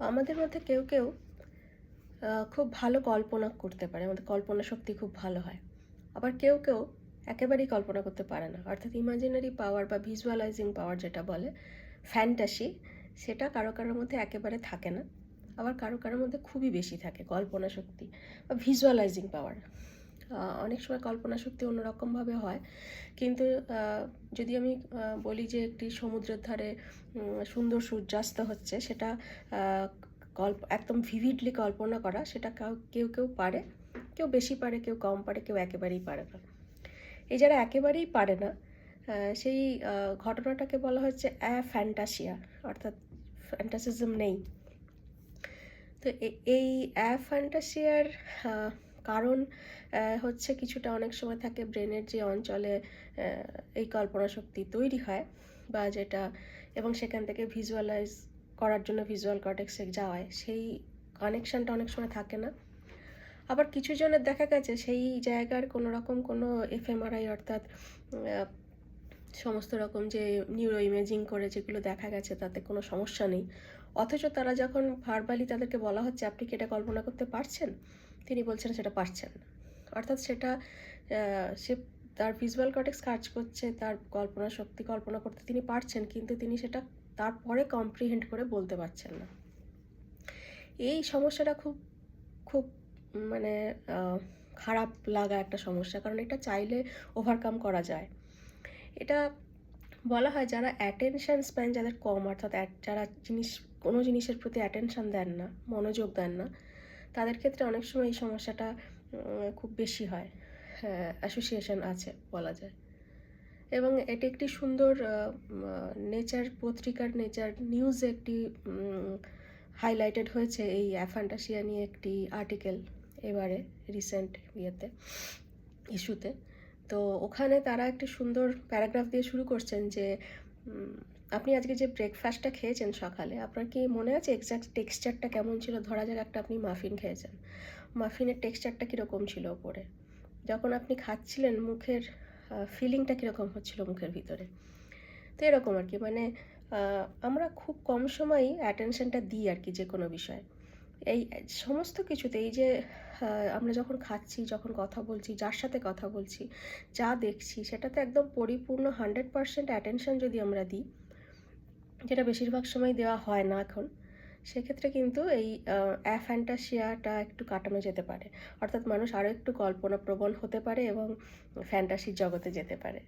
আমাদের মধ্যে কেউ কেউ খুব ভালো কল্পনা করতে পারে, আমাদের কল্পনা শক্তি খুব ভালো হয়। আবার কেউ কেউ একেবারেই কল্পনা করতে পারে না, অর্থাৎ ইমাজিনারি পাওয়ার বা ভিজুয়ালাইজিং পাওয়ার যেটা বলে, ফ্যান্টাসি, সেটা কারো কারোর মধ্যে একেবারে থাকে না। আবার কারো কারোর মধ্যে খুবই বেশি থাকে কল্পনা শক্তি বা ভিজুয়ালাইজিং পাওয়ার। অনেক সময় কল্পনা শক্তি অন্যরকমভাবে হয়, কিন্তু যদি আমি বলি যে একটি সমুদ্রের ধারে সুন্দর সূর্যাস্ত হচ্ছে, সেটা একদম ভিভিডলি কল্পনা করা, সেটা কেউ কেউ পারে, কেউ বেশি পারে, কেউ কম পারে, কেউ একেবারেই পারে না। এই যারা একেবারেই পারে না, সেই ঘটনাটাকে বলা হচ্ছে ফ্যান্টাসিয়া, অর্থাৎ ফ্যান্টাসিজম নেই। তো এই ফ্যান্টাসিয়ার কারণ হচ্ছে কিছুটা অনেক সময় থাকে ব্রেনের যে অঞ্চলে এই কল্পনা শক্তি তৈরি হয় বা যেটা, এবং সেখান থেকে ভিজুয়ালাইজ করার জন্য ভিজুয়াল কর্টেক্সে যাওয়ায়, সেই কানেকশানটা অনেক সময় থাকে না। আবার কিছু জনের দেখা গেছে সেই জায়গার কোনো রকম কোনো এফএমআরআই, অর্থাৎ সমস্ত রকম যে নিউরো ইমেজিং করে যেগুলো দেখা গেছে তাতে কোনো সমস্যা নেই, অথচ তারা যখন ভার্বালি তাদেরকে বলা হচ্ছে আপনি কি এটা কল্পনা করতে পারছেন, তিনি বলছেন সেটা পারছেন না। অর্থাৎ সেটা সে তার ভিজুয়াল কর্টেক্স কাজ করছে, তার কল্পনা শক্তি কল্পনা করতে তিনি পারছেন, কিন্তু তিনি সেটা তারপরে কম্প্রিহেন্ড করে বলতে পারছেন না। এই সমস্যাটা খুব খুব মানে খারাপ লাগা একটা সমস্যা, কারণ এটা চাইলে ওভারকাম করা যায়। এটা বলা হয় যারা অ্যাটেনশান স্প্যান যাদের কম, অর্থাৎ যারা কোনো জিনিসের প্রতি অ্যাটেনশান দেন না, মনোযোগ দেন না, তাদের ক্ষেত্রে অনেক সময় এই সমস্যাটা খুব বেশি হয়। অ্যাসোসিয়েশন আছে বলা যায়। এবং এটি একটি সুন্দর নেচার পত্রিকার নেচার নিউজে একটি হাইলাইটেড হয়েছে এই ফ্যান্টাসিয়া নিয়ে একটি আর্টিকেল এবারে রিসেন্ট ইস্যুতে। তো ওখানে তারা একটি সুন্দর প্যারাগ্রাফ দিয়ে শুরু করছেন যে আপনি আজকে যে ব্রেকফাস্টটা খেয়েছেন সকালে, আপনার কি মনে আছে এক্স্যাক্ট টেক্সচারটা কেমন ছিল? ধরা যাক একটা আপনি মাফিন খেয়েছেন, মাফিনের টেক্সচারটা কীরকম ছিল ওপরে, যখন আপনি খাচ্ছিলেন মুখের ফিলিংটা কীরকম হচ্ছিল মুখের ভিতরে। তো এরকম আর কি, মানে আমরা খুব কম সময়ই অ্যাটেনশনটা দিই আর কি যে কোনো বিষয়। এই সমস্ত কিছুতে, এই যে আমরা যখন খাচ্ছি, যখন কথা বলছি, যার সাথে কথা বলছি, যা দেখছি, সেটাতে একদম পরিপূর্ণ 100% অ্যাটেনশন যদি আমরা দিই, যেটা বেশিরভাগ সময় দেওয়া হয় না এখন, সেক্ষেত্রে কিন্তু এই ফ্যান্টাসিয়াটা একটু কাটানো যেতে পারে। অর্থাৎ মানুষ আরও একটু কল্পনাপ্রবণ হতে পারে এবং ফ্যান্টাসির জগতে যেতে পারে।